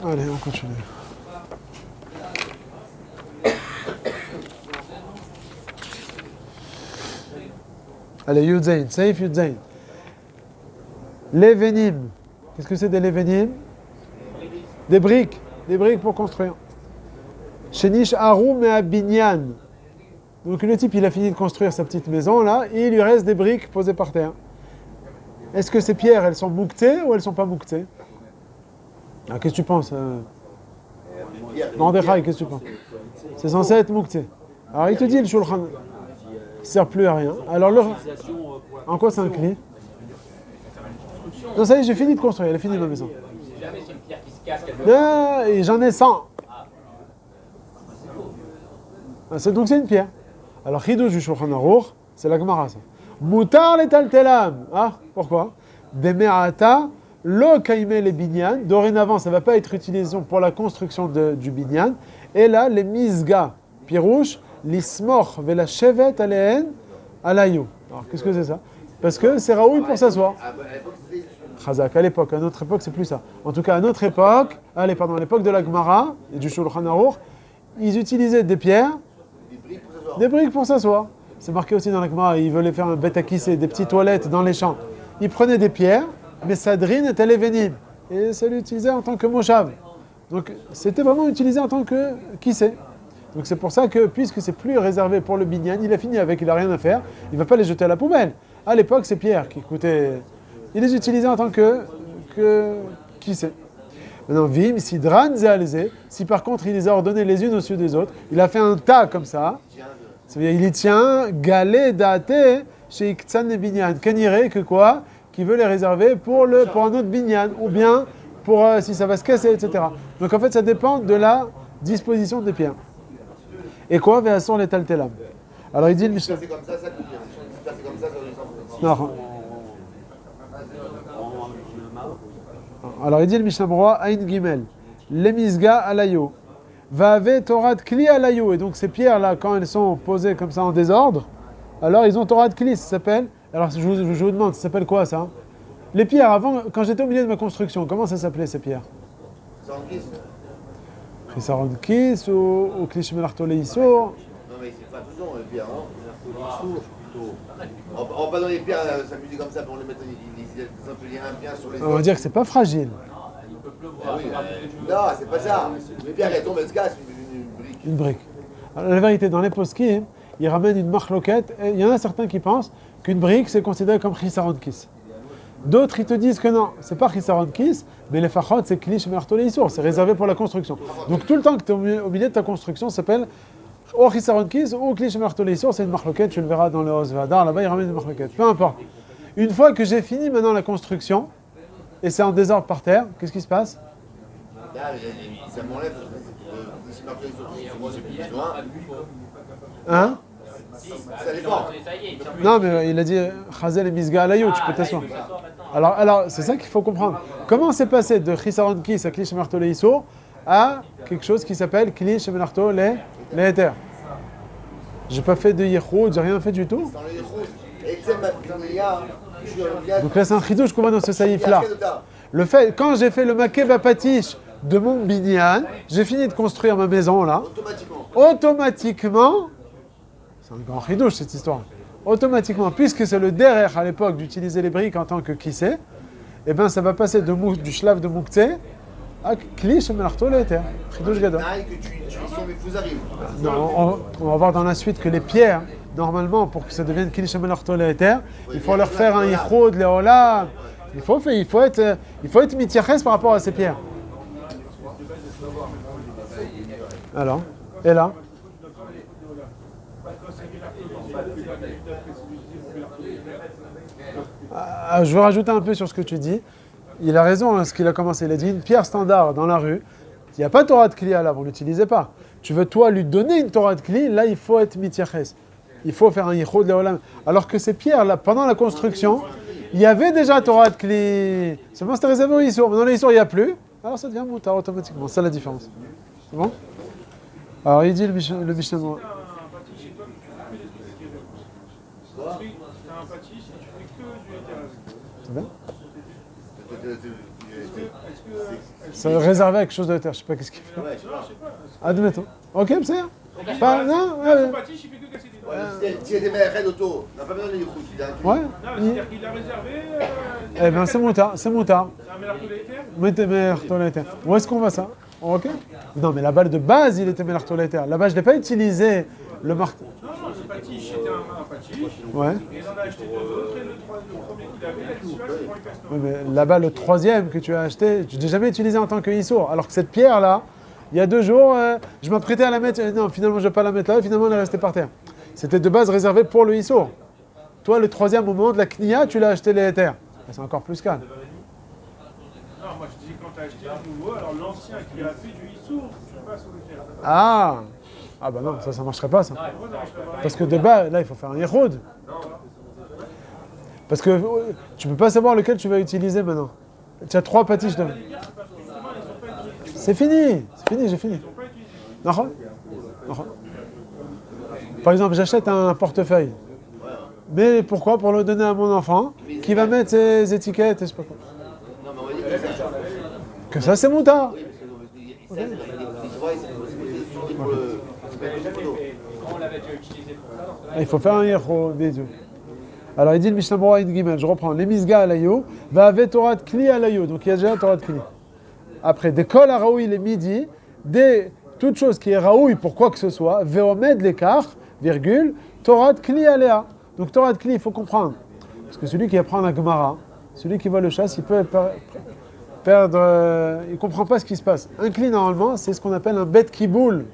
Allez, on continue. Allez, Yudzain, Saif Yudzain. L'événim. Qu'est-ce que c'est des l'événim? Des briques pour construire. Shenish Arum et Abinyan. Donc le type, il a fini de construire sa petite maison là, et il lui reste des briques posées par terre. Est-ce que ces pierres, elles sont mouctées ou elles sont pas mouctées? Ah, qu'est-ce que tu penses Mordechai, qu'est-ce que tu penses? C'est censé être moucté. Alors il te dit le shulchan, ça sert plus à rien. Alors en quoi c'est un cli? Non, ça y est, j'ai fini de construire, elle a fini ma maison. Jamais c'est une pierre qui se casse, qu'elle Ah, et j'en ai 100. Donc c'est une pierre. Alors Chidush du Shulchan Aruch, c'est la Gemara ça. Mutar le taltelam. Ah, pourquoi? Beme'ata lo kaime le binyan. Dorénavant, ça ne va pas être utilisé pour la construction du binyan. Et là, les misga, pirouche, l'ismor vela shevet aleen alayou. Alors qu'est-ce que c'est ça? Parce que c'est raoui pour s'asseoir. Chazak, à l'époque, à notre époque, c'est plus ça. En tout cas, à notre époque, à l'époque de la Gemara et du Shulchan Aruch, ils utilisaient des pierres, des briques pour s'asseoir. C'est marqué aussi dans la Gemara, ils voulaient faire un bête à kisser, des petites toilettes dans les champs. Ils prenaient des pierres, mais sadrin était l'événim. Et ça l'utilisait en tant que moshav. Donc c'était vraiment utilisé en tant que kissé. Donc c'est pour ça que, puisque c'est plus réservé pour le binyan, il a fini avec, il n'a rien à faire, il ne va pas les jeter à la poubelle. À l'époque, ces pierres qui coûtaient... Il les utilisait en tant que kissé. Maintenant, vim, sidran, zéalzé, si par contre il les a ordonnées les unes au-dessus des autres, il a fait un tas comme ça, il y tient, galé, daté, chez Iktsan et Binyan. Kaniré, que quoi? Qui veut les réserver pour un autre Binyan, ou bien pour si ça va se casser, etc. Donc en fait, ça dépend de la disposition des pierres. Et quoi? Véasson les taltelam. Alors il dit le Mishnah. C'est comme ça, ça coûte. C'est comme ça, non. Alors il dit le Mishnah Broa, Ain Gimel, Lemisga alayo. Vave Torah de Kli alayo. Et donc ces pierres-là, quand elles sont posées comme ça en désordre, alors ils ont Torah de Kli, ça s'appelle. Alors je vous demande, ça s'appelle quoi ça? Les pierres, avant, quand j'étais au milieu de ma construction, comment ça s'appelait ces pierres? Chisaron Kis ou Kli Shemelarto Leisur. Non mais c'est pas toujours les pierres, hein? On va pas dans les pierres s'amuser comme ça pour les mettre un bien sur les autres. On va dire que c'est pas fragile. Ah oui, non, c'est pas ça. Les pierres, elles tombent, elles se cassent, une brique. Une brique. Alors, la vérité, dans les poskim, ils ramènent une marloquette. Et il y en a certains qui pensent qu'une brique, c'est considéré comme chisaron kis. D'autres, ils te disent que non, c'est pas chisaron kis, mais les fachot, c'est klish mertolé issour, c'est réservé pour la construction. Donc tout le temps que tu es au milieu de ta construction, ça s'appelle ou chisaron kis ou klish mertolé issour, c'est une marloquette, tu le verras dans le Osvadar, là-bas, ils ramènent une marloquette. Peu importe. Une fois que j'ai fini maintenant la construction, et c'est en désordre par terre, qu'est-ce qui se passe? Ça m'enlève. Hein? Ça dépend. Non, mais il a dit Chazel et Misga Alayou, tu peux t'asseoir. Alors c'est ça qu'il faut comprendre. Comment c'est passé de Chisaron Kis à Klish Marto Le Issour à quelque chose qui s'appelle Klish Marto Le Heter? J'ai pas fait de Yehoud, j'ai rien fait du tout. Donc là, c'est un chidouche qu'on voit dans ce saïf-là. Le fait, quand j'ai fait le maquet bapatiche de mon binyan, j'ai fini de construire ma maison là. Automatiquement, c'est un grand chidouche cette histoire. Automatiquement, puisque c'est le derrière à l'époque d'utiliser les briques en tant que kissé, eh ben ça va passer du shlav de moukté à klish melarto le heter. Chidouche gadol. Non, on va voir dans la suite que les pierres, normalement, pour que ça devienne klish melarto le heter, il faut leur faire un yichud, leolam. Il faut être mitiaches par rapport à ces pierres. Alors, et là? Je veux rajouter un peu sur ce que tu dis. Il a raison, hein, ce qu'il a commencé. Il a dit une pierre standard dans la rue. Il n'y a pas de Torah de Kli à là, vous ne l'utilisez pas. Tu veux, toi, lui donner une Torah de Kli, là, il faut être mitiaches. Il faut faire un yichud leolam. Alors que ces pierres-là, pendant la construction, il y avait déjà Torah de Kli. Seulement c'était réservé au Issour. Maintenant, les Issour, il n'y a plus. Alors ça devient Moutar automatiquement. C'est la différence. C'est bon? Alors il dit le Mishnah. C'est bien? C'est réservé à quelque chose de terre. Je sais pas qu'est-ce qu'il fait. Ouais, je sais pas. Admettons. Ok, c'est pas. Non, ouais. S'il y a des mecs d'auto, on n'a pas besoin de l'écoute. Ouais. Non, c'est-à-dire qu'il a réservé. Eh ben, c'est moutard. C'est moutard. C'est un mélange de l'éther. Mettez Mertoleter. Où est-ce qu'on va ça? Ok. Non, mais là-bas, de base, il était Mertoleter. Là-bas, je n'ai pas utilisé le marteau. Non, c'est Patiche, c'était un Patiche. Ouais. Et il en a acheté deux autres, et le premier qu'il avait, il a dit celui-là, c'est pour les castors. Ouais, mais là-bas, le troisième que tu as acheté, je ne l'ai jamais utilisé en tant que Issour. Alors que cette pierre-là, il y a 2 jours, je m'apprêtais à la mettre. Non, finalement, je ne vais pas la mettre là, et finalement, elle est restée par terre. C'était de base réservé pour le Issour. Toi, le troisième, au moment de la Knia, tu l'as acheté les éthers. C'est encore plus calme. Non, moi je dis quand tu as acheté un nouveau, alors l'ancien qui a fait du Issour, tu passes au l'éther. Ah bah non, ça marcherait pas, ça. Parce que de bas, là, il faut faire un Yehoud. Parce que tu peux pas savoir lequel tu vas utiliser maintenant. Tu as 3 patiches de... C'est fini, j'ai fini. Non. Par exemple, j'achète un portefeuille. Mais pourquoi? Pour le donner à mon enfant, qui va mettre ses étiquettes et je sais pas quoi. Non, mais on va dire que Que ça, c'est moutard. oui, parce que ça, c'est pour le. Quand on l'avait déjà utilisé pour ça, dans ce cas-là, Il faut faire un Yehoud des yeux. Alors il dit le Mishnah Berurah Gimel, je reprends, les Misga alayo, va avec Torah Kli alayo, donc il y a déjà Torah Kli. Après, des kol à raoui les midi, des toute chose qui est raoui pour quoi que ce soit, veomed l'écart, virgule, Torah Kli aléa. Donc Torah Kli, il faut comprendre. Parce que celui qui apprend la Gemara, celui qui voit le chasse, il peut perdre, il ne comprend pas ce qui se passe. Un Kli, normalement, c'est ce qu'on appelle un bet kiboul.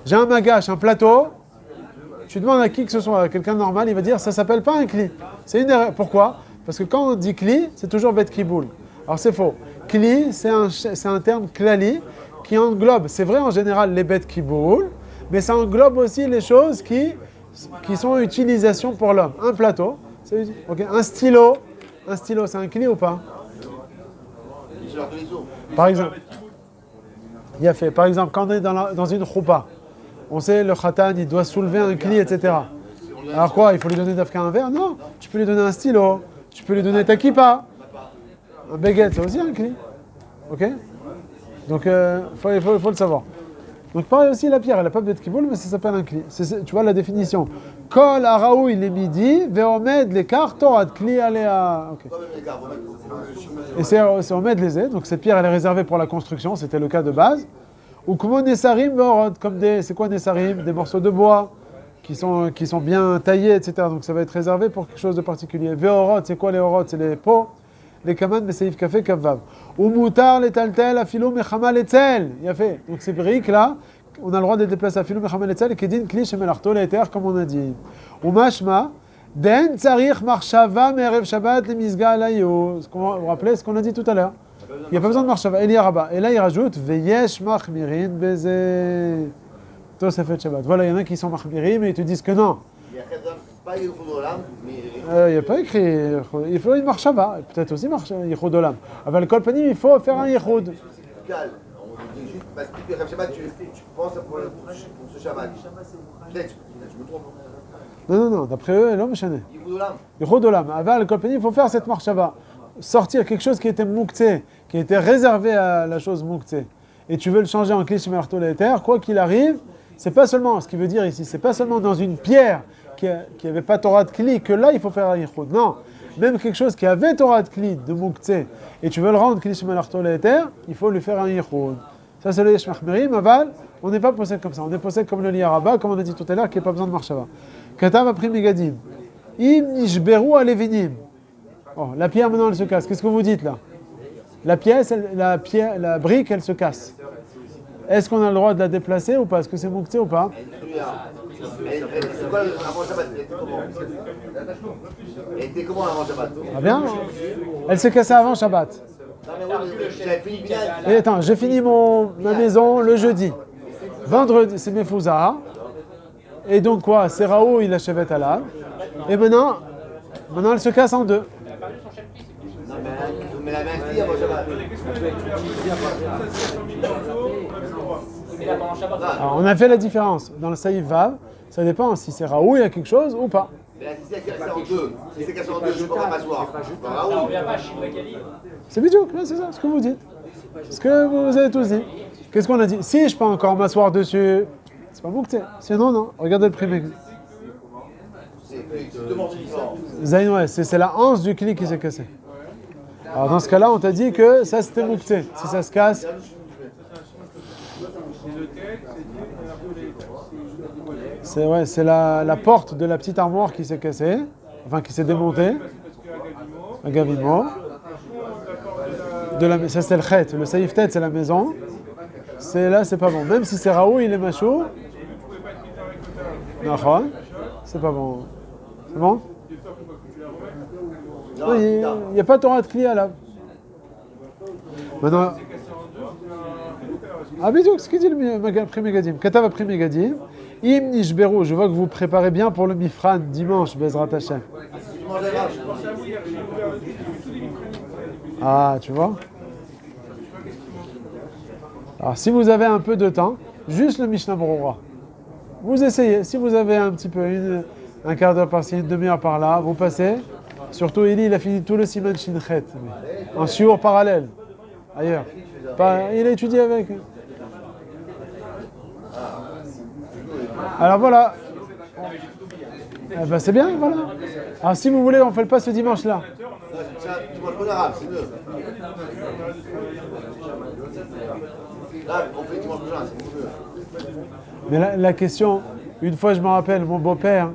J'ai un magache, un plateau. Tu demandes à qui que ce soit, à quelqu'un de normal, il va dire ça s'appelle pas un kli. C'est une erreur. Pourquoi? Parce que quand on dit kli, c'est toujours bet kiboul. Alors c'est faux. Kli, c'est un terme klali qui englobe, c'est vrai en général les bet kiboul, mais ça englobe aussi les choses qui sont utilisation pour l'homme. Un plateau, okay. Un stylo, c'est un kli ou pas? Par exemple, il a fait. Par exemple, quand on est dans une choupa, on sait le khatan, il doit soulever un kli, etc. Alors quoi, il faut lui donner d'afka un verre? Non, tu peux lui donner un stylo, tu peux lui donner ta kippa. Un baguette, c'est aussi un kli. Ok? Donc, il faut le savoir. Donc, pareil aussi, la pierre, elle n'a pas de kiboul, mais ça s'appelle un kli. Tu vois la définition. Kol araoui les midi, veomed l'écart, torad kli aléa. Ok. Et c'est omed les donc cette pierre, elle est réservée pour la construction, c'était le cas de base. Ou comme Nessarim Veorot, comme c'est quoi Nessarim? Des morceaux de bois qui sont bien taillés, etc. Donc ça va être réservé pour quelque chose de particulier. Veorot, c'est quoi les orot? C'est les pots, les kaman, les seif café, kavav. Ou moutar, les taltel, afilo, mechama, les tzel. Il y a fait. Donc ces briques là, on a le droit de les déplacer afilo, mechama, les tzel, et kedin, kli, shemelarto, les terres, comme on a dit. Ou mashma, den, tsarich, marshava, merev shabbat, les misga, alayo. Vous vous rappelez ce qu'on a dit tout à l'heure? Il n'y a pas besoin de marshava, Eli Araba. Et là, il rajoute Veyesh machmirin beze. Tosefet Shabbat. Voilà, il y en a qui sont machmirim et ils te disent que non. Il n'y a pas Yichud Olam, mais. Il n'y a pas écrit. Il faut une marshava. Peut-être aussi Yichud Olam. Avec le kolpanim, il faut faire un Yichud. On dit juste parce que le Shabbat, tu penses pour ce Shabbat. Peut-être, je me trompe. Non, d'après eux, l'homme chané. Yichud Olam. Yichud Olam. Avec le kolpanim, il faut faire cette marshava. Sortir quelque chose qui était mouktsé, qui était réservé à la chose mouktsé, et tu veux le changer en klish merto l'éther, quoi qu'il arrive, c'est pas seulement, ce qui veut dire ici, c'est pas seulement dans une pierre qui avait pas Torah de kli, que là il faut faire un yichud. Non, même quelque chose qui avait Torah de kli, de mouktsé, et tu veux le rendre klish merto l'éther, il faut lui faire un yichud. Ça c'est le yesh machmerim, aval, on n'est pas possède comme ça, on est possède comme le liyaraba, comme on a dit tout à l'heure, qui n'a pas besoin de marshava. Katav après Megadim, im nishberu alevinim. Oh, la pierre maintenant elle se casse. Qu'est-ce que vous dites là? La brique elle se casse. Est-ce qu'on a le droit de la déplacer ou pas? Est-ce que c'est mouktsé ou pas? C'est quoi avant Shabbat? Elle était comment avant Shabbat? Ah bien? Elle s'est cassée avant Shabbat. Non mais oui, j'avais fini bien. Et attends, j'ai fini ma maison le jeudi. Vendredi, c'est mes fouzahs. Et donc quoi? C'est Raoult, il achevait à l'âme. Et maintenant elle se casse en deux. Non mais la main qui avant Shabbat? Et là, pendant Shabbat, Alors, on a fait la différence. Dans le Saïf Vav, ça dépend si c'est Raoult, il y a quelque chose ou pas. Mais là, si c'est cassé en deux, si c'est cassé en deux, je peux pas m'asseoir. Ça ne revient pas à Shibra Kali. C'est bidou, c'est ça, ce que vous dites. Ce que vous avez tous dit. Qu'est-ce qu'on a dit? Si je peux encore m'asseoir dessus, c'est pas Moukté. Sinon, non. Regardez le premier. C'est deux morceaux différents. Zayn, ouais, c'est la hanche du cli qui s'est cassée. Alors dans ce cas-là, on t'a dit que ça c'était Moukté. Si ça se casse, c'est la porte de la petite armoire qui s'est cassée, enfin qui s'est démontée. Un gavimo. Ça c'est le chet. Le saïf tête c'est la maison. C'est là, c'est pas bon. Même si c'est Raoult, il est machou. Non, c'est pas bon. C'est bon? Non, Il n'y a pas Torah de Kli là. Maintenant. Ah, bidou, ce qu'il dit le Pri Megadim. Katav a Pri Megadim. Im Nishberu, je vois que vous préparez bien pour le Mifran dimanche, Bezrat Hashem. Ah, tu vois? Alors, si vous avez un peu de temps, juste le Mishnah Berurah. Vous essayez. Si vous avez un petit peu, un quart d'heure par-ci, une demi-heure par-là, vous passez. Surtout, Eli, il a fini tout le Siman Shinchet. En shiur parallèle. Ailleurs. Il a étudié avec. Alors voilà. Eh ben, c'est bien, voilà. Alors si vous voulez, on ne fait pas ce dimanche-là. Tu manges pas d'arabe, c'est mieux. Là, on fait dimanche prochain, c'est mieux. Mais la question, une fois je me rappelle, mon beau-père,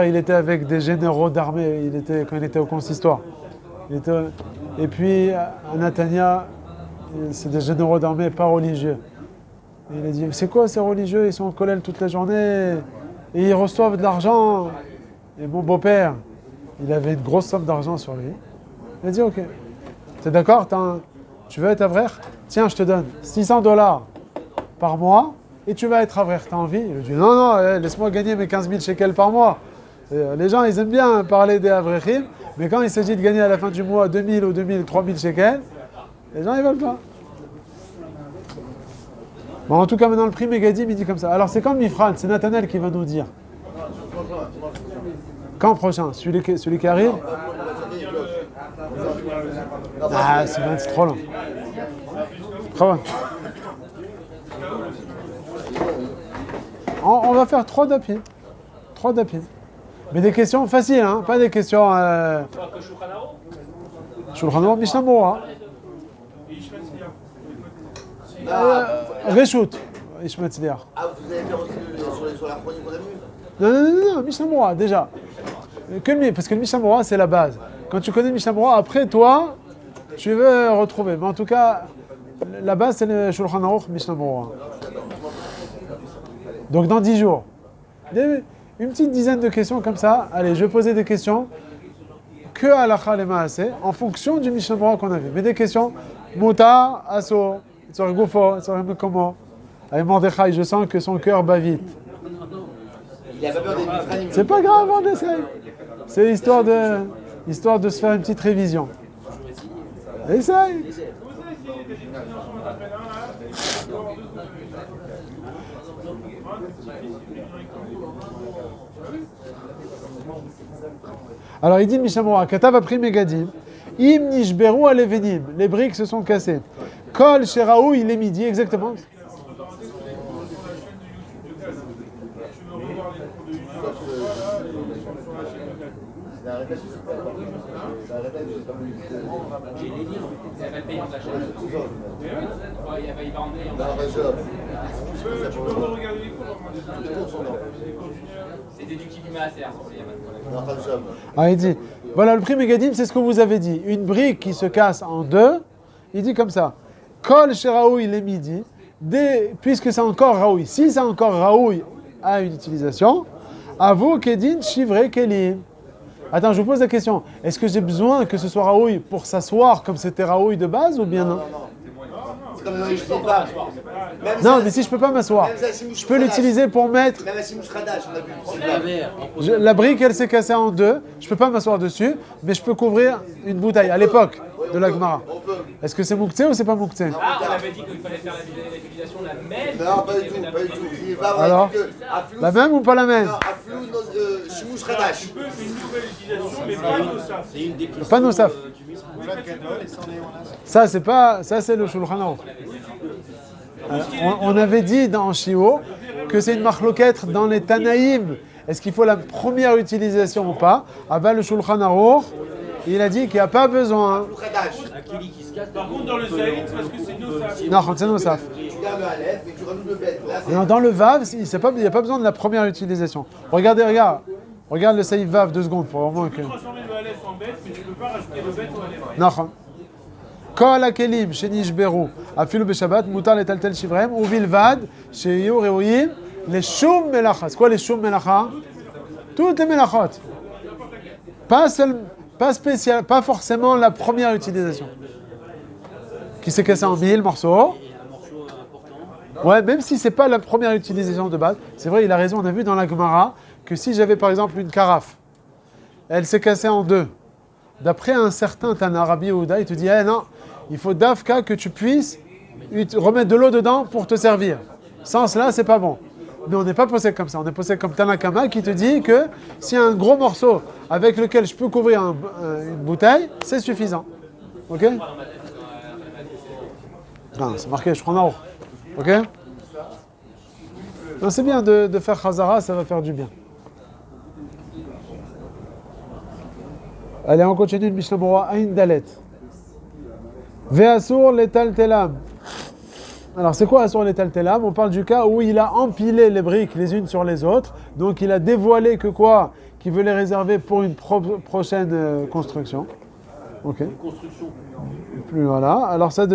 il était avec des généraux d'armée, quand il était au consistoire. Et puis, à Natania, c'est des généraux d'armée pas religieux. Et il a dit, c'est quoi ces religieux? Ils sont au collège toute la journée et ils reçoivent de l'argent. Et mon beau-père, il avait une grosse somme d'argent sur lui. Il a dit, ok, t'es d'accord? Tu veux être frère? Tiens, je te donne $600 par mois et tu vas être frère. T'as envie? Il a dit, non, laisse-moi gagner mes 15 000 shekels par mois. Les gens, ils aiment bien parler des avrechim, mais quand il s'agit de gagner à la fin du mois 2000 ou 2000, 3000 shekels, les gens, ils veulent pas. Bon, en tout cas, maintenant, le prix Megadim, il dit comme ça. Alors, c'est quand Mifran? C'est Nathanaël qui va nous dire. Quand prochain? Celui qui arrive? Ah, c'est trop long. Très bon. On va faire 3 dapis. Mais des questions faciles, hein? Pas des questions... Shulchan Aruch, Mishnah Berurah. Reshut, Ishmael Tzliach. Ah, vous allez faire aussi sur la chronique qu'on a vue? Non, Mishnah Berurah, déjà. Parce que le Mishnah Berurah, c'est la base. Quand tu connais le Mishnah Berurah, après toi, tu veux retrouver. Mais en tout cas, la base, c'est le Shulchan Aruch, Mishnah Berurah. Donc dans 10 jours. Une petite dizaine de questions comme ça. Allez, je vais poser des questions que à l'Achal et Maaseh, en fonction du Mishnah Berurah qu'on a vu. Mais des questions, Mouta, Asso, Tzor Gufo, Tzor Mekomo. Avec Mordechai, je sens que son cœur bat vite. Il a pas peur des Mifranim. C'est pas grave, on essaye. C'est histoire de se faire une petite révision. Essaye. Alors il dit Mishnah Berurah, Katav a pris Megadim, Im Nishberu Alevenim, les briques se sont cassées. Kol Sheraou, il est midi, exactement. Elle va payer en achat. Il va emmener en Non, achat. Rajab. Tu peux regarder les cours. C'est déductible du maaser, il n'y a pas de problème. Non, Rajab. Ah, il dit, voilà, le prix Megadim, c'est ce que vous avez dit. Une brique qui se casse en deux, il dit comme ça. Kol Sheraou, il est midi, puisque c'est encore Raoui. Si c'est encore Raoui à une utilisation, à vous, Kedin, Shivre, Kelim. Attends, je vous pose la question. Est-ce que j'ai besoin que ce soit Raoui pour s'asseoir comme c'était Raoui de base ou bien non? C'est comme dans les chevaux pas. Non, mais si je peux pas m'asseoir, je peux l'utiliser pour mettre... Même à Simouch Radash, on a vu. C'est pas. La brique, elle s'est cassée en deux. Je peux pas m'asseoir dessus, mais je peux couvrir une bouteille. À l'époque, de la Gemara. On peut. Est-ce que c'est Mouktsé ou c'est pas Mouktsé? Ah, on avait dit qu'il fallait faire l'utilisation la même. Non, pas du tout, pas du tout. Il va Alors, avoir dit que Aflou- la même ou pas la même? Non, Aflou, Shimouch Radash. Tu peux faire une nouvelle utilisation, mais pas nos ça. Pas Nosaf. Ça, c'est le Shulchan Aruch. On avait dit dans Shio que c'est une marloquette dans les Tanaïm. Est-ce qu'il faut la première utilisation ou pas? Avant le Shulchan Aruch, il a dit qu'il n'y a pas besoin. Par contre, dans le Saïd, c'est parce que c'est nos ça. Non, c'est Nosaf. Tu gardes le Aleph et tu rajoutes le Bet. Là, c'est Non, dans le Vav, il n'y a pas besoin de la première utilisation. Regarde le Saïd Vav 2 secondes pour vraiment que. Tu peux transformer le Aleph en Bet, mais tu peux pas rajouter le Bet au Aleph. נכון. כל הכלים שנשברו אפילו בשבת מותר לטלטל שבריהם ובלבד שיהיו ראויים לשום מלאכה. C'est quoi les שום מלאכה? Toutes les mélachot. Pas forcément la première utilisation. Qui s'est cassé en 1000 morceaux. Ouais, même si c'est pas la première utilisation de base. C'est vrai, il a raison, on a vu dans la Gemara que si j'avais par exemple une carafe, elle s'est cassée en deux. D'après un certain Tana, Rabbi Yehuda, il te dit non, il faut d'Afka que tu puisses remettre de l'eau dedans pour te servir. Sans cela, c'est pas bon. Mais on n'est pas posé comme ça. On est posé comme Tanakama qui te dit que s'il y a un gros morceau avec lequel je peux couvrir une bouteille, c'est suffisant. Ok? Non, c'est marqué, je prends en haut. Ok? Non, c'est bien de faire Chazara, ça va faire du bien. Allez, on continue le Mishnah Berurah Ain Dalet. Ve'asur letal telam. Alors, c'est quoi asur letal telam? On parle du cas où il a empilé les briques les unes sur les autres. Donc, il a dévoilé que quoi? Qu'il veut les réserver pour une prochaine construction. Ok. Construction. Plus voilà. Alors, ça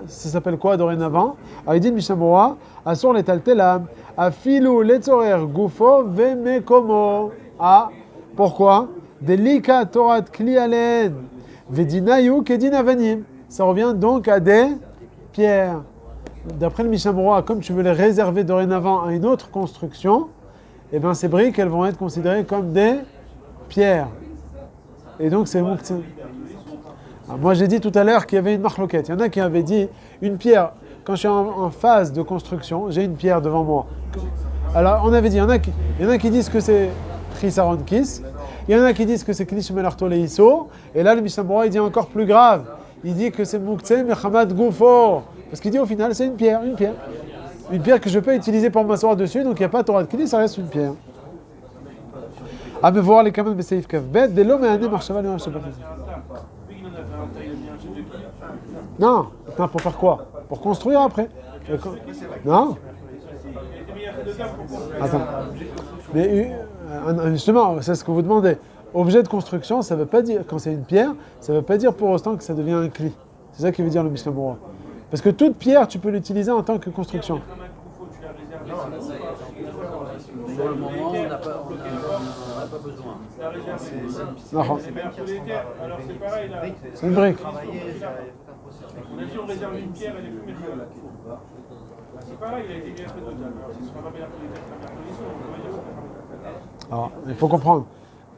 s'appelle quoi dorénavant? Alors, il dit le Mishnah Berurah asur letal telam. Afilu letzorer gufo ve'mekomo. Ah, pourquoi? Delika Torat Klialen Vedinayu Kedinavanim. Ça revient donc à des pierres. D'après le Mishnah Berurah, comme tu veux les réserver dorénavant à une autre construction, eh bien ces briques, elles vont être considérées comme des pierres. Et donc c'est Mouktsé. Moi j'ai dit tout à l'heure qu'il y avait une marloquette. Il y en a qui avaient dit une pierre. Quand je suis en phase de construction, j'ai une pierre devant moi. Alors on avait dit, il y en a qui disent que c'est Chisaron Kis. Il y en a qui disent que c'est Klish Melarto Leiso. Et là, le Mishnah Berurah, il dit encore plus grave. Il dit que c'est Mouktsé Mechamad Gufo. Parce qu'il dit au final, c'est une pierre. Une pierre que je peux utiliser pour m'asseoir dessus. Donc il n'y a pas Torah de Kli, ça reste une pierre. Ah, mais voir les kamans Beseif Kavbet. Dès l'homme et un marchava le Shabbat. Non, pour faire quoi? Pour construire après. Non. Attends. Mais justement, c'est ce que vous demandez. Objet de construction, ça ne veut pas dire, quand c'est une pierre, ça ne veut pas dire pour autant que ça devient un cli. C'est ça qui veut dire le Mishnah Berurah. Parce que toute pierre, tu peux l'utiliser en tant que construction. Pour le moment, on n'a pas besoin. Non. Alors c'est pareil là. C'est une brique. On a dit on réserve une pierre, elle est plus médiocre. C'est pareil, il a été bien fait de table. Alors ce sera pas bien pour Alors, il faut comprendre.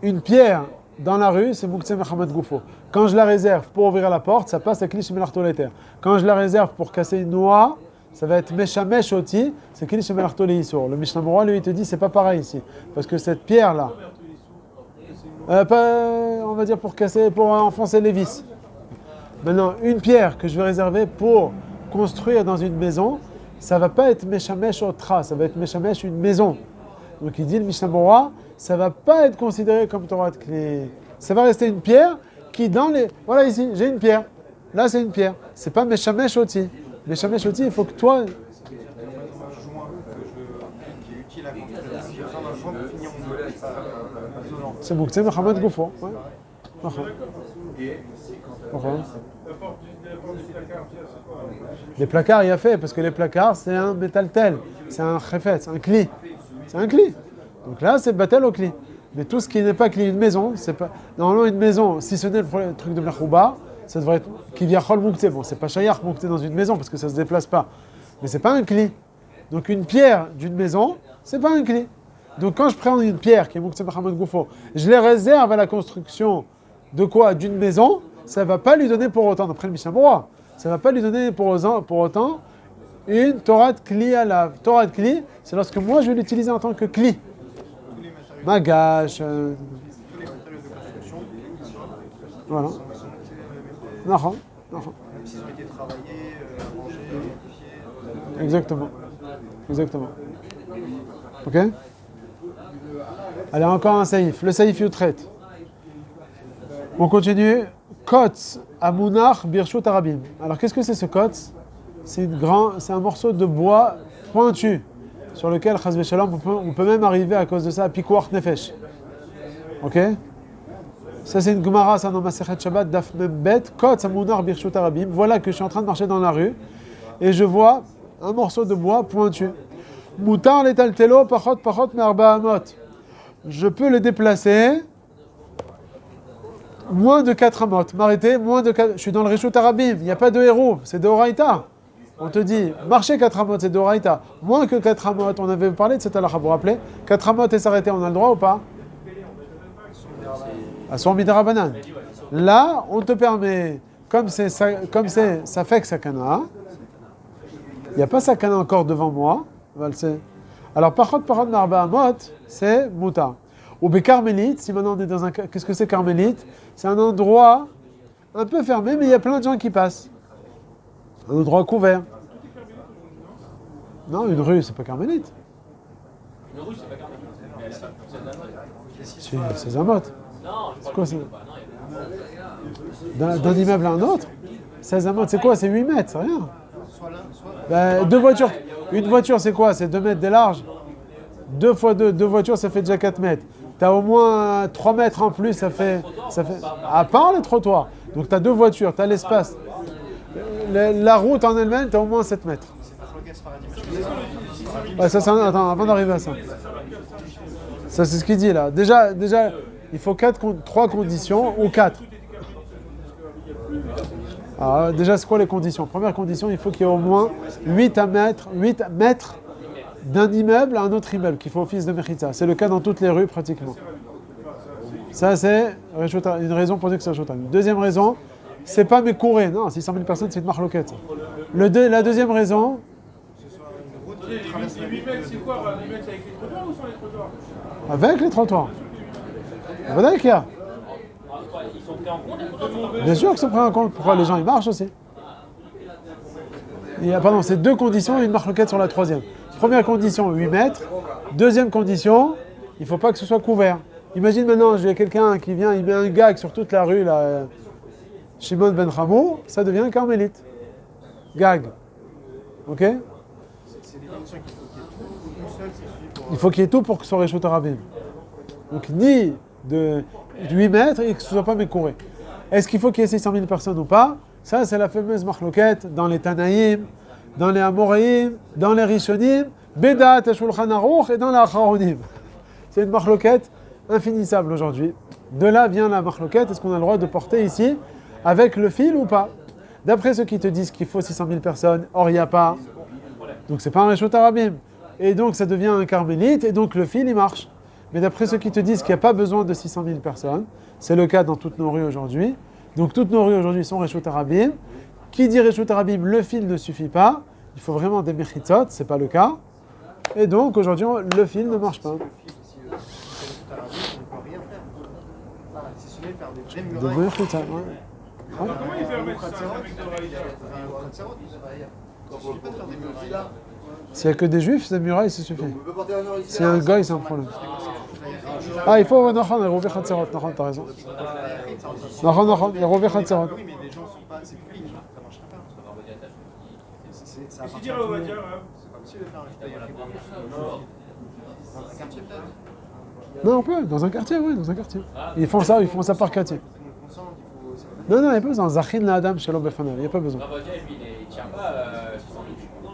Une pierre dans la rue, c'est Mouktsé Mechamad Gufo. Quand je la réserve pour ouvrir la porte, ça passe à Klish Melarto Leiter. Quand je la réserve pour casser une noix, ça va être Meshamesh Oti, c'est Klish Melarto Leisor. Le Mishnah Berurah, lui, il te dit, c'est pas pareil ici. Parce que cette pierre-là, on va dire pour enfoncer les vis. Maintenant, une pierre que je vais réserver pour construire dans une maison, ça va pas être Meshamesh Otra, ça va être Meshamesh une maison. Donc il dit le Mishnah Berurah, ça va pas être considéré comme Torah de clé. Ça va rester une pierre qui dans les... Voilà ici, j'ai une pierre. Là c'est une pierre. C'est pas Meshamesh Oti. Meshamesh Oti, il faut que toi... C'est Mouktsé Mechamad Gufo. Ouais. Pourquoi? Les placards, il y a fait, parce que les placards, c'est un métal tel, c'est un chefet, c'est un cli. C'est un cli. Donc là, c'est batel au cli. Mais tout ce qui n'est pas cli, une maison, c'est pas. Normalement, une maison, si ce n'est le truc de Mechouba, ça devrait être Kivyachol Mouktsé. Bon, c'est pas Shayach Mouktsé dans une maison, parce que ça se déplace pas. Mais c'est pas un cli. Donc une pierre d'une maison, c'est pas un cli. Donc quand je prends une pierre qui est Mouktsé Mechamad Gufo, je les réserve à la construction de quoi? D'une maison, ça ne va pas lui donner pour autant, d'après le Mishnah Berurah, ça ne va pas lui donner pour autant une Torah de Kli à la Torah de Kli, c'est lorsque moi je vais l'utiliser en tant que Kli. Magash, Tous les matériaux de construction, voilà. ils sont notés Nahon. même s'ils ont été travaillés, arrangés, modifiés. Exactement. Ok. Allez, encore un saïf. Le saïf Yutret. On continue. Kotz Amunach Birshut Arabim. Alors, qu'est-ce que c'est ce kotz? C'est un morceau de bois pointu sur lequel, chas v'shalom, on peut même arriver à cause de ça à Pikuach Nefesh. Ok? Ça, c'est une Gemara, ça, dans Masechet Shabbat, Daf Membet. Kotz Amunach Birshut Arabim. Voilà que je suis en train de marcher dans la rue et je vois un morceau de bois pointu. Moutar letaltelo pachot me'arba amot. Je peux le déplacer moins de 4 amot. M'arrêter, moins de 4. Je suis dans le Rishut Arabim, il n'y a pas de héros, c'est de Horaïta. On te dit, marcher 4 amot, c'est de Horaïta. Moins que 4 amot, on avait parlé de cette halakha, vous vous rappelez? 4 amot et s'arrêter, on a le droit ou pas? À son midrabanan. Là, on te permet, comme c'est ça fait que sakana, il n'y a pas sakana encore devant moi. Alors, pachot marba amot, c'est muta. Ou carmélite, si maintenant on est dans un... Qu'est-ce que c'est carmélite? C'est un endroit un peu fermé, mais il y a plein de gens qui passent. Un endroit couvert. Non, une rue, c'est pas carmélite. Une rue, c'est pas carrément. Mais elle a pas Si, c'est Zamot. Non, C'est quoi ça? D'un immeuble à un autre? 16 Zamot, c'est quoi? C'est 8 mètres, c'est rien. Deux voitures. Une voiture, c'est quoi? C'est 2 mètres de large. 2 fois 2, 2 voitures, ça fait déjà 4 mètres. Tu as au moins 3 mètres en plus, ça fait à part les trottoirs. Donc tu as 2 voitures, tu as l'espace. La route en elle-même, tu as au moins 7 mètres. Ouais, ça, attends, avant d'arriver à ça. Ça, c'est ce qu'il dit là. Déjà, il faut 3 conditions ou 4. Alors, déjà, c'est quoi les conditions? Première condition, il faut qu'il y ait au moins 8 mètres d'un immeuble à un autre immeuble qui fait office de mechitza. C'est le cas dans toutes les rues pratiquement. Ça, c'est une raison pour dire que c'est Reshut Arabim. Deuxième raison, c'est pas Mekouré. Non, 600 000 personnes, c'est une marloquette. La deuxième raison... Les 8 mètres, c'est quoi? 8 mètres avec les trottoirs ou sans les trottoirs? Avec les trottoirs. Voilà qu'il y a. Ils sont pris en compte, les trottoirs? Bien sûr qu'ils sont pris en compte. Pourquoi les gens ils marchent aussi? Pardon, c'est 2 conditions et une marloquette sur la troisième. Première condition, 8 mètres. Deuxième condition, il ne faut pas que ce soit couvert. Imagine maintenant, j'ai quelqu'un qui vient, il met un gag sur toute la rue, là, Shimon ben Chamou, ça devient un carmélite. Gag. Ok? C'est des conditions qu'il faut qu'il y ait tout. Une seule, c'est suffit pour... Il faut qu'il y ait tout pour que ce soit Reshut Arabim. Donc ni de 8 mètres et que ce ne soit pas mécouré. Est-ce qu'il faut qu'il y ait 600 000 personnes ou pas? Ça, c'est la fameuse marloquette dans les Tanaïm, dans les Amoraïm, dans les Rishonim, Bedat et Shulchan Aruch et dans les Acharonim. C'est une marloquette infinissable aujourd'hui. De là vient la marloquette. Est-ce qu'on a le droit de porter ici avec le fil ou pas? D'après ceux qui te disent qu'il faut 600 000 personnes, or il n'y a pas. Donc c'est pas un Reshut Arabim. Et donc ça devient un carmélite et donc le fil il marche. Mais d'après ceux qui te disent qu'il n'y a pas besoin de 600 000 personnes, c'est le cas dans toutes nos rues aujourd'hui. Donc toutes nos rues aujourd'hui sont Reshut Arabim. Qui dit Reshut Arabim, le fil ne suffit pas. Il faut vraiment des mechitzot, c'est pas le cas. Et donc aujourd'hui le fil ne marche pas. Si le Reshut Arabim, on ne peut rien faire. Si ce n'est faire des vraies De murailles. mechitzot, ouais. Comment ils permettent ça avec de Horaïta? Tu peux faire des murailles là. S'il n'y a que des juifs, ces murailles, ça suffit. On peut porter un genre ici. C'est un goy, c'est un problème. Ah, il faut Nachon, il Rouvé Chatzerot, Nachon, t'as raison. Nachon, il Rouvé Chatzerot. Oui, mais les gens sont pas. C'est public, ça marchera pas. Ça Qu'est-ce appartient qu'il dirait, on va dire? C'est pas possible de faire un Reshut dans un quartier peut-être. Non, on peut, dans un quartier, oui, dans un quartier. Ils font ça par quartier. Tout le monde consent, il faut. Non, il n'y a pas besoin. Zachin la Adam, Shalom Befanav, il n'y a pas besoin. Ravadia, lui, il tient pas 600 000.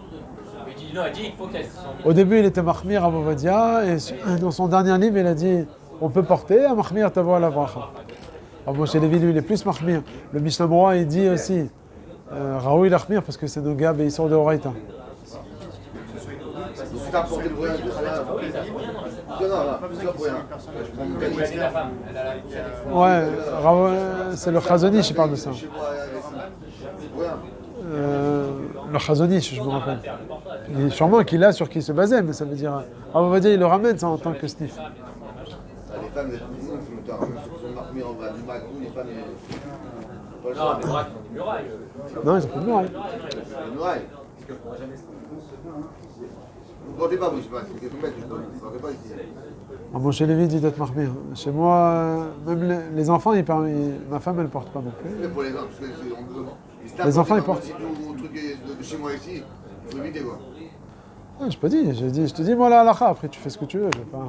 Il dit non, il dit il faut qu'il y ait 600 000. Au début, il était Mahmir à Bovadia, et dans son dernier livre, il a dit on peut porter à Mahmir Tavo à la Bracha. Alors, Moshe Levi, lui, il est plus Mahmir. Le Mishnah Berurah, il dit aussi Raoui l'Achmir, parce que c'est nos gars, ils sont de Horaïta. C'est ça, porter le voyage du travail. c'est pas pour rien. Je prends mon Elle est la femme, elle a la poussette. Ouais, c'est le Chazonish qui parle de ça. Chez moi, c'est pour rien. Le Chazonish, je me rappelle. Il est sûrement qu'il a sur qui il se basait, mais ça veut dire. On va dire il le ramène ça en tant que sniff. Les femmes, elles sont marquées en bas du bac, les femmes, elles n'ont pas le Non, choix. mais droite, des murailles. Non, ils ont pas de muraille. Les murailles. Vous ne comptez pas, vous, je sais pas, c'est quelques mètres, vous ne comptez pas ici. Ah, bon, chez Lévi, dit d'être marmé. Chez moi, même les enfants, ma femme, elle porte pas non plus. Mais pour les enfants, parce que Les enfants, ils portent. Si tout truc est de chez moi ici, il faut éviter quoi. Ah, je te dis, moi, la halakha, après, tu fais ce que tu veux. Je vais pas...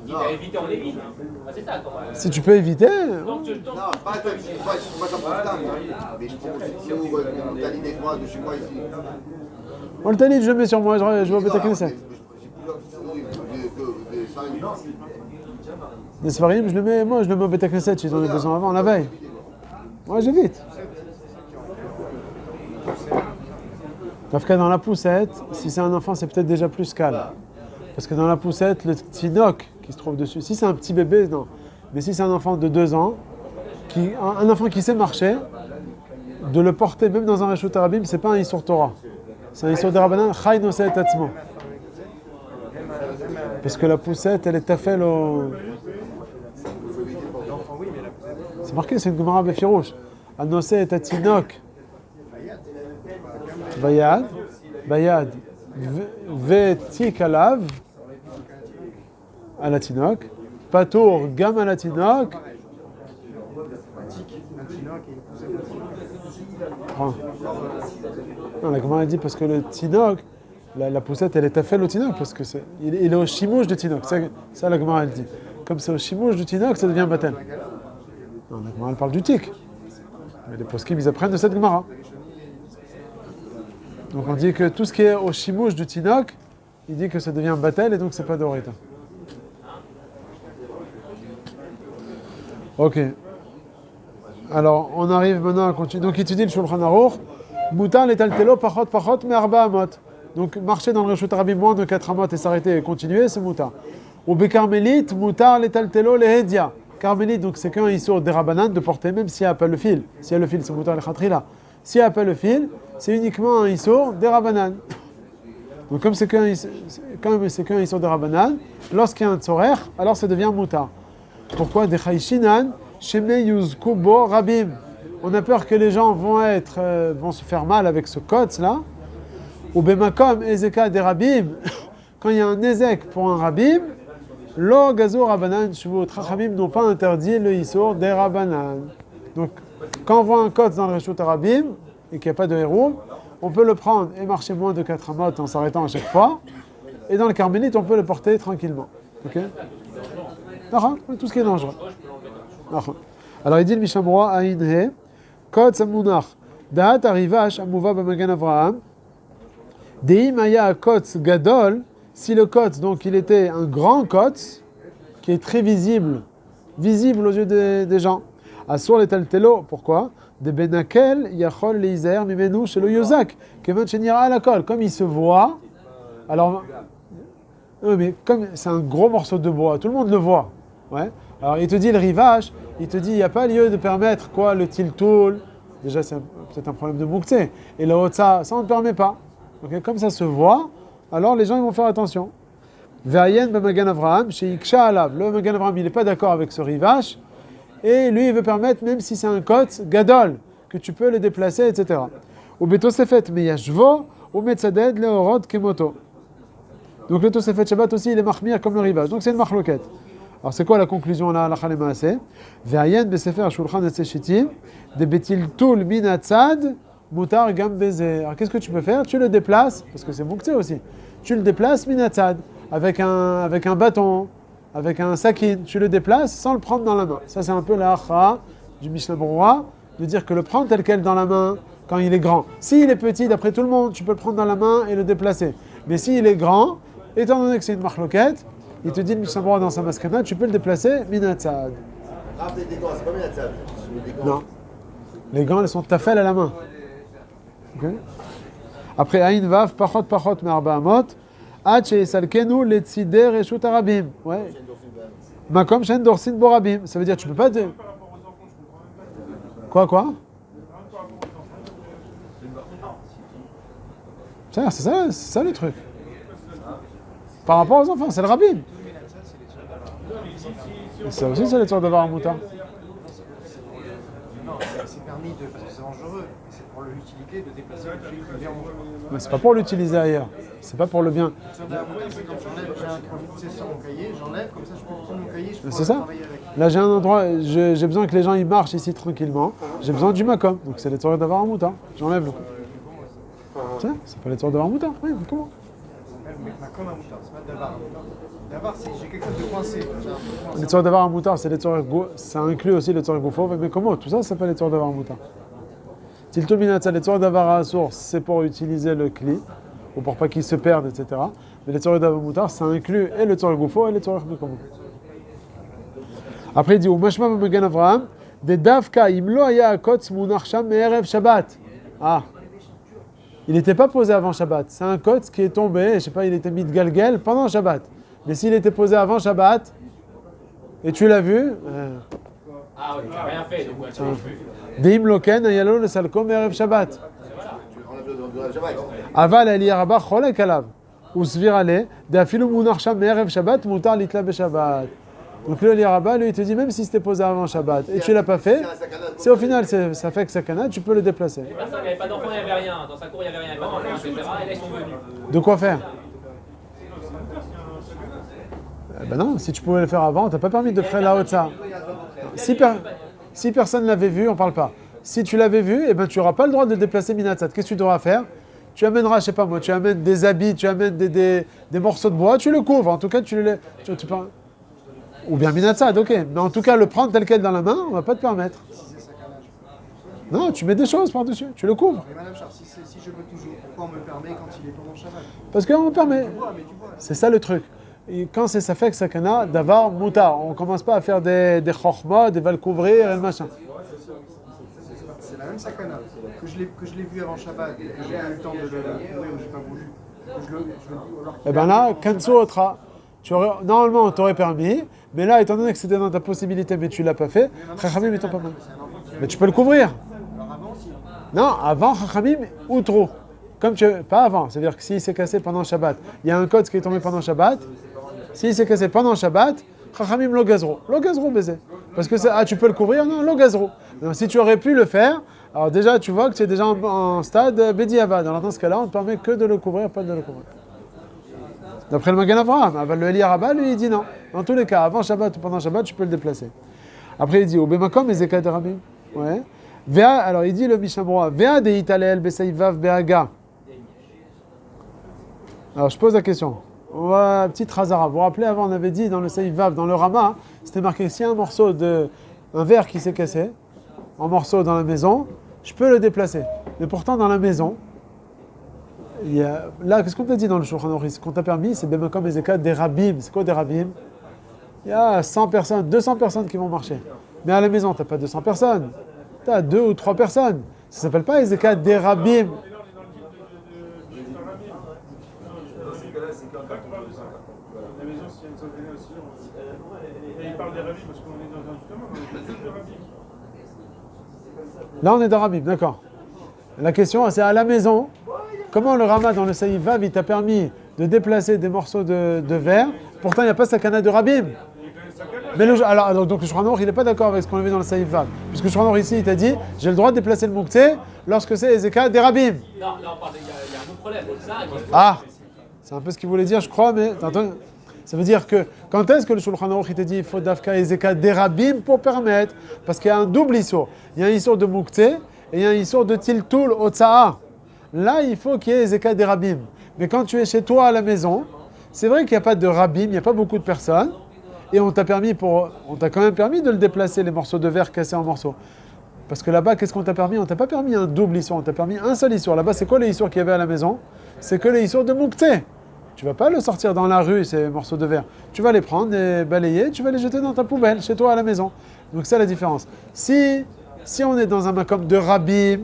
Il t'a évité, on évite. Ah, c'est ça, quoi. Si tu peux éviter. Donc, Non, pas toi, je ne suis pas comme ça, mais je prends aussi mon taline avec moi, de chez moi ici. Moi, le talit, je le mets sur moi, je vais au Beth J'ai Knesset. plusieurs des farines. Des Sfarim, je le mets au Beth Knesset, si j'en ai besoin avant, la veille. Moi, j'évite. Sauf que dans la poussette, si c'est un enfant, c'est peut-être déjà plus calme. Parce que dans la poussette, le tinoc qui se trouve dessus, si c'est un petit bébé, non. Mais si c'est un enfant de 2 ans, un enfant qui sait marcher, de le porter même dans un Reshut Arabim, c'est pas un Isur Torah. C'est un Isur de Rabbanan, Chay Noseh et Atzmo. Parce que la poussette, elle est tafel au... C'est marqué, c'est une Gemara Befirouche. Anoseh et Atinok. Bayad, Vetik alav, à la Tinok, Patour, Gam à la Tinok. Non, la Gemara dit parce que le Tinok, la poussette, elle est tafel au Tinok, parce que il est au chimouche du Tinok. Ça, la Gemara, elle dit. Comme c'est au chimouche du Tinok, ça devient batel. Non, la Gemara, elle parle du Tik. Mais les poskim, ils apprennent de cette Gemara. Donc on dit que tout ce qui est au chimouche du Tinok, il dit que ça devient batel et donc c'est pas d'orita. Ok. Alors on arrive maintenant à continuer. Donc il étudie le Shulchan Aruch. Mutar letaltelo pachot mais arba amot. Donc marcher dans le Reshut Arabim moins de 4 amot et s'arrêter et continuer, c'est mutar. Ou bekarmelit, mutar letaltelo lehedia. Carmélite, donc c'est qu'un issour derabanan de porter, même s'il n'y a pas le fil. S'il y a le fil, c'est mutar le khatrila. S'il n'y a pas le fil, c'est uniquement un issour derabanan. Donc comme c'est qu'un issour derabanan, lorsqu'il y a un tzorer, alors ça devient mutar. Pourquoi des chayshinan sheme yuzku bo rabim. On a peur que les gens vont se faire mal avec ce kotz là. Ou bemakom ezeka des rabim. Quand il y a un ezek pour un rabim, lo gazo rabanan shuvot. Rabim n'ont pas interdit le issour des rabanan. Donc quand on voit un kotz dans le Reshut Arabim et qu'il n'y a pas de héros, on peut le prendre et marcher moins de 4 amot en s'arrêtant à chaque fois. Et dans le carmélite, on peut le porter tranquillement. Ok? Tout ce qui est dangereux. Alors il dit le Mishamroa Aïnhe, Kotz Amunach, Da'at Arivash Amuva Bamagan Avraham, Deim Aya Kotz Gadol, si le Kotz, donc il était un grand Kotz, qui est très visible aux yeux des gens. Asur les Taltelo, pourquoi? De Benakel, Yachol Leizer, Mimenu, Shelo Yozak, Kevan Shenira Alakol, comme il se voit, alors. Mais comme c'est un gros morceau de bois, tout le monde le voit. Ouais. Alors il te dit le rivage, il te dit il n'y a pas lieu de permettre le tiltoul. Déjà c'est peut-être un problème de mouktsé. Et le haut ça on ne permet pas. Okay. Comme ça se voit, alors les gens ils vont faire attention. Ve'ayen b'magan Avraham, chez Iksha alav. Le Magan Avraham il n'est pas d'accord avec ce rivage. Et lui il veut permettre, même si c'est un kotz gadol, que tu peux le déplacer, etc. Ou betosefet meyashvo, ou metzaded leorod kemoto. Donc le Tosefet Shabbat aussi, il est mahmir comme le rivage. Donc c'est une mahloket. Alors c'est quoi la conclusion là, la Khalemaase? Ve'ayen besefer shulchan etzeshitim, de betil tul min atzad, mutar gam bezer. Alors qu'est-ce que tu peux faire? Tu le déplaces, parce que c'est mouktsé aussi. Tu le déplaces min atzad, avec un bâton, avec un sakin. Tu le déplaces sans le prendre dans la main. Ça c'est un peu la acha du Mishnah Berurah, de dire que le prendre tel quel dans la main, quand il est grand. S'il est petit, d'après tout le monde, tu peux le prendre dans la main et le déplacer. Mais s'il est grand, étant donné que c'est une marloquette, il te dit le Mishnah Berurah dans sa maskana, tu peux le déplacer minatzad. Ah, les gants, c'est pas minatzad. Non. Les gants, ils sont tafel à la main. Okay. Après, Aïn Vav, Pachot, Me'arba Amot, Ad sheyisalkenu letzidei reshut harabim. Ouais. Makom shen dorsin bo rabim. Ça veut dire tu peux pas te... Quoi c'est ça le truc. Par rapport aux enfants, c'est le rabbin. Ça aussi, c'est les sortes d'avoir un mouton. Non, c'est permis parce que c'est dangereux. C'est pour l'utilité de déplacer le truc vers mon. Mais c'est pas pour l'utiliser ailleurs. C'est pas pour le bien. C'est quand j'enlève, j'ai un c'est sur mon cahier, j'enlève, comme ça je peux prendre mon cahier, je peux C'est ça. travailler avec. Là, j'ai un endroit, j'ai besoin que les gens ils marchent ici tranquillement. J'ai besoin du makom. Donc, c'est les sortes d'avoir un mouton. J'enlève le coup. C'est pas les sortes d'avoir un mouton. Oui, comment? Mais comme un moutard, c'est pas davar. Davar, c'est j'ai quelque chose de coincé. Les sortes d'avoir un mouton, c'est les sortes ça inclut aussi les sortes goufo. Mais comment? Tout ça, ça s'appelle les sortes d'avoir un mouton. Tilto minatza, les sortes d'avoir à la source, c'est pour utiliser le cli, ou pour pas qu'il se perde, etc. Mais les sortes d'avoir un mouton, ça inclut et les sortes goufo et les sortes de comment. Après, il dit, ou mashma megan Avraham, de davka imlo aya akotz munachsham me'erev Shabbat. Ah. Il n'était pas posé avant Shabbat. C'est un kotz qui est tombé, je sais pas, il était mis de galgel pendant Shabbat. Mais s'il était posé avant Shabbat, et tu l'as vu, Ah oui, tu n'as rien fait, donc ouais, tu ne plus. Deim loken ayalo le salko me'erev Shabbat. Tu enlèves le Shabbat. Aval ali rabba cholek alav. Usvir ale, de afilu munachsham me'erev Shabbat, mutar litla beShabbat. Donc le Rabba, lui, il te dit, même si c'était posé avant Shabbat et tu l'as pas fait, c'est au final, ça fait que sakana, tu peux le déplacer. Personne, il n'y avait pas d'enfant, il n'y avait rien. Dans sa cour, il n'y avait rien, il n'y avait pas d'enfant, etc. Et là, ils sont venus. De quoi faire? Ben non, si tu pouvais le faire avant, t'as pas permis de faire la haute ça. Si personne l'avait vu, on parle pas. Si tu l'avais vu, eh ben tu n'auras pas le droit de déplacer Minatzat. Qu'est-ce que tu devras faire? Tu amèneras, je sais pas moi, tu amènes des habits, tu amènes des morceaux de bois, tu le couvres. En tout cas, tu peux... Ou bien Minatzad, ok. Mais en tout cas, le prendre tel quel dans la main, on va pas te permettre. Non, tu mets des choses par-dessus, tu le couvres. Mais madame Char, si je veux toujours, pourquoi on me permet quand il est pendant Shabbat? Parce qu'on permet. C'est ça le truc. Et quand c'est ça fait que sakana, d'avoir moutar. On commence pas à faire des chokhmah, des va le couvrir et le machin. C'est la même sakana. Que je l'ai vu avant Shabbat, et que j'ai eu le temps de le couvrir ou j'ai pas voulu. Que je le alors qu'il Et ben là, kanso otra. Normalement, on t'aurait permis, mais là, étant donné que c'était dans ta possibilité, mais tu l'as pas fait, Chachamim, ils t'ont pas permis. Mais tu peux le couvrir. Alors avant, si. Non, avant Chachamim ou trop. Comme tu veux, pas avant. C'est-à-dire que s'il s'est cassé pendant Shabbat, il y a un code qui est tombé pendant Shabbat. S'il s'est cassé pendant Shabbat, Chachamim lo gazro. Lo gazro baiser. Parce que tu peux le couvrir, non, lo gazro. Donc, si tu aurais pu le faire, alors déjà, tu vois que tu es déjà en stade Bedi Avad. Alors dans ce cas-là, on ne te permet que de le couvrir, pas de le couvrir. D'après le Magan Avraham, le Eli Rabba, lui, il dit non. Dans tous les cas, avant Shabbat ou pendant Shabbat, tu peux le déplacer. Après, il dit, au Bemakom, les Zekat Rabim. Ouais. Alors, il dit le Mishamroa, Vea de Italel Besaivav Beaga. Alors, je pose la question. On va, petite Razara. Vous vous rappelez, avant, on avait dit dans le Saivav, dans le Rama, c'était marqué si un verre qui s'est cassé, en morceaux dans la maison, je peux le déplacer. Mais pourtant, dans la maison, là, qu'est-ce qu'on t'a dit dans le Shulchan Aruch? Ce qu'on t'a permis, c'est Bemakom Ezeka des Rabim. C'est quoi des Rabim? Il y a 100 personnes, 200 personnes qui vont marcher. Mais à la maison, tu n'as pas 200 personnes. Tu as 2 ou 3 personnes. Ça ne s'appelle pas Ezeka des Rabim. La maison, s'il y a une centaine aussi, et il parle des rabbis parce qu'on est dans un justement dans le culte de rabbis. Là, on est dans Rabim, d'accord. La question, c'est à la maison. Comment le Rama dans le Saïvav, il t'a permis de déplacer des morceaux de verre? Pourtant, il n'y a pas sakana de Rabim. Mais donc le Shulchan Aruch, il n'est pas d'accord avec ce qu'on a vu dans le Saïvav. Puisque le Shulchan Aruch ici, il t'a dit, j'ai le droit de déplacer le Moukté lorsque c'est Ezeka des Rabim. Non, là, on parle, il y a un autre problème. Ah, c'est un peu ce qu'il voulait dire, je crois, mais attends, ça veut dire que quand est-ce que le Shulchan Aruch, il t'a dit, il faut Dafka Ezeka des Rabim pour permettre? Parce qu'il y a un double issour. Il y a un issour de Moukté et il y a un issour de Tiltul Otsa'a. Là, il faut qu'il y ait Ezeka des Rabim. Mais quand tu es chez toi à la maison, c'est vrai qu'il n'y a pas de Rabim, il n'y a pas beaucoup de personnes. Et on t'a quand même permis de le déplacer, les morceaux de verre cassés en morceaux. Parce que là-bas, qu'est-ce qu'on t'a permis? On t'a pas permis un double issour, on t'a permis un seul issour. Là-bas, c'est quoi les issours qu'il y avait à la maison? C'est que les issours de Moukté. Tu vas pas le sortir dans la rue, ces morceaux de verre. Tu vas les prendre, les balayer, tu vas les jeter dans ta poubelle, chez toi à la maison. Donc c'est la différence. Si on est dans un makom de Rabim,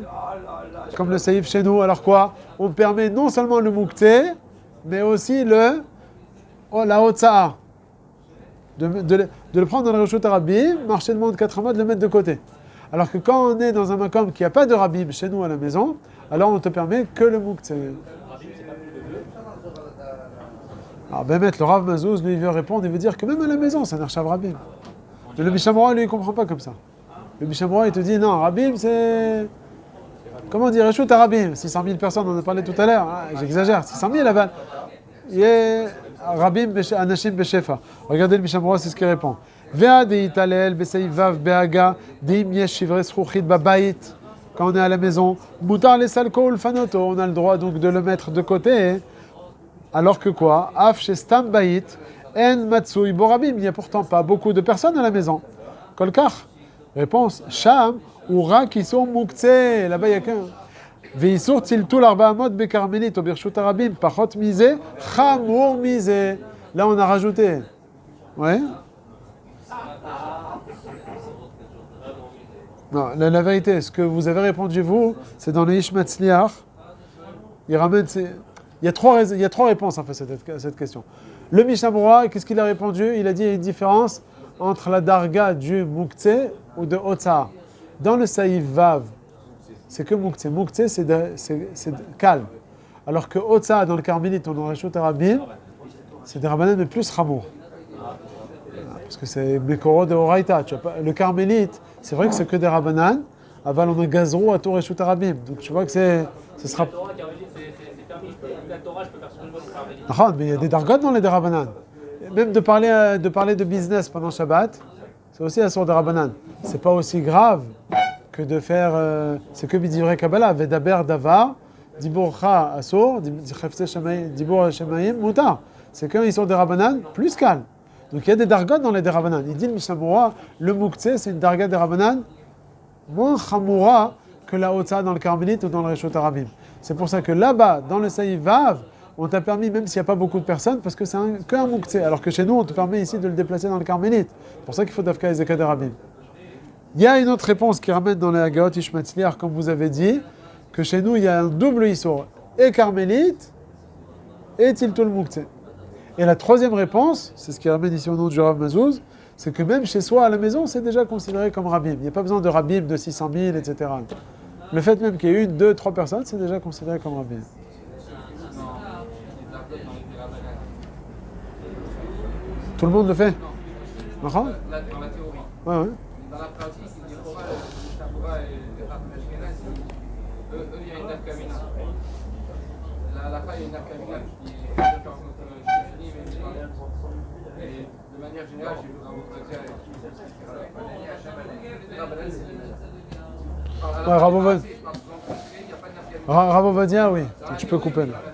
comme le Saïf chez nous, alors quoi? On permet non seulement le Moukté, mais aussi la Hotza'a. De le prendre dans le Reshut Rabim, marcher le monde 4 mois, de le mettre de côté. Alors que quand on est dans un makom qui n'a pas de Rabim chez nous à la maison, alors on ne te permet que le Mouktsé. Alors Bémet, le Rav Mazouz, lui, il veut répondre, il veut dire que même à la maison, c'est un Arshav Rabim. Mais le Mishamora, lui, il ne comprend pas comme ça. Le Mishamora, il te dit, non, Rabim, c'est... Comment dire, Reshut Rabim, 600 000 personnes, on en a parlé tout à l'heure, hein, j'exagère, 600 000 aval. Il y a Rabim Anashim Beshefa. Regardez le Mishamora, c'est ce qu'il répond. Vea de Italel, Beseï Vav, Beaga, Dim Yesh Shivre Sruchit Babayit. Quand on est à la maison, Moutar les Salko Fanoto, on a le droit donc de le mettre de côté. Alors que quoi? Af Shestam Bayit, En Matsui Borabim. Il n'y a pourtant pas beaucoup de personnes à la maison. Kolkar. Réponse Sham ou Ra qui sont Mouktsé. Là-bas, il n'y a qu'un. Veisur Tiltul Arbaamot Bekarmelit, Obirshut Arabim, Pachot Misé, Chamour Misé. Là, on a rajouté. Ouais. Non, la vérité, ce que vous avez répondu, vous, c'est dans le Ishmatzliar. Il ramène. Il y a trois réponses en fait à cette question. Le Mishamura, qu'est-ce qu'il a répondu? Il a dit qu'il y a une différence entre la darga du Mouktsé ou de Hotza'a. Dans le Saïf Vav, c'est que Mouktsé. Mouktsé, c'est calme. Alors que Hotza'a, dans le Carmélite, on aurait Reshut Rabim, c'est des Rabbanan mais plus Ramour. Parce que c'est Mekoro de Horaïta. Le Carmélite, c'est vrai que c'est que des Rabbanan. Aval, on a Gazrou à Tour Reshut Rabim. Donc tu vois que ce sera. La Torah, je peux faire ce que je veux pour faire. Ah, mais il y a des dargot dans les Derabanan. Même de parler de business pendant Shabbat, c'est aussi Asur Derabanan. C'est pas aussi grave que de faire. C'est que Bidivrei Kabbalah. Vedaber Davar, Dibourcha Asur, Dibur Shemaim, Moutar. C'est qu'un Isur Derabanan plus calme. Donc il y a des dargot dans les Derabanan. Il dit le Mishnah, le Mouktsé, c'est une darga Derabanan moins chamoura que la Hotza'a dans le Carmélite ou dans le Reshut Rabim. C'est pour ça que là-bas, dans le Saïf Vav, on t'a permis, même s'il n'y a pas beaucoup de personnes, parce que c'est qu'un Mouktsé, alors que chez nous, on te permet ici de le déplacer dans le Carmélite. C'est pour ça qu'il faut Dafka et Zeka de Rabim. Il y a une autre réponse qui ramène dans les Hagaot Ishmatzliar, comme vous avez dit, que chez nous, il y a un double Issour, et Carmélite, et Tiltul Mouktsé. Et la troisième réponse, c'est ce qui ramène ici au nom du Rav Mazouz, c'est que même chez soi, à la maison, c'est déjà considéré comme Rabim. Il n'y a pas besoin de Rabim de 600 000, etc. Le fait même qu'il y ait 1, 2, 3 personnes, c'est déjà considéré comme Rabim. Tout le monde le fait? Dans la théorie. Ouais. Dans la pratique, il y a Mishabura et les Rav Ashkenazi, eux, il y a une nafkamina. La fin, il y a une nafkamina qui est finie, mais et de manière générale, j'ai vu Rav Ovadia et Rav Ovadia, oui. Tu peux couper là.